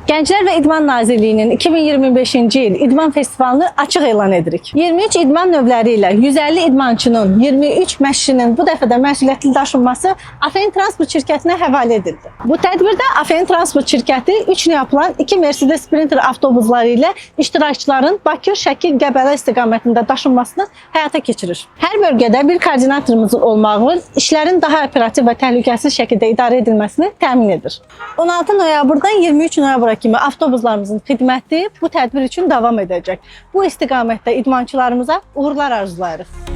Gənclər və İdman Nazirliyinin 2025-ci il İdman Festivalını açıq elan edirik. 23 idman növləri ilə 150 idmançının, 23 məşqçinin bu dəfə də məsuliyyətli daşınması AFN Transport şirkətinə həvalə edildi. Bu tədbirdə AFN Transport şirkəti 3 növ yapılan 2 Mercedes Sprinter avtobusları ilə iştirakçıların Bakı, Şəki, Qəbələ istiqamətində daşınmasını həyata keçirir. Hər bölgədə bir koordinatorumuz olmağı işlərin daha operativ və təhlükəsiz şəkildə idarə edilməsini təmin edir. 16 noyabrdan 23 noyabra kimi avtobuslarımızın xidməti bu tədbir üçün davam edəcək. Bu istiqamətdə idmançılarımıza uğurlar arzulayırıq.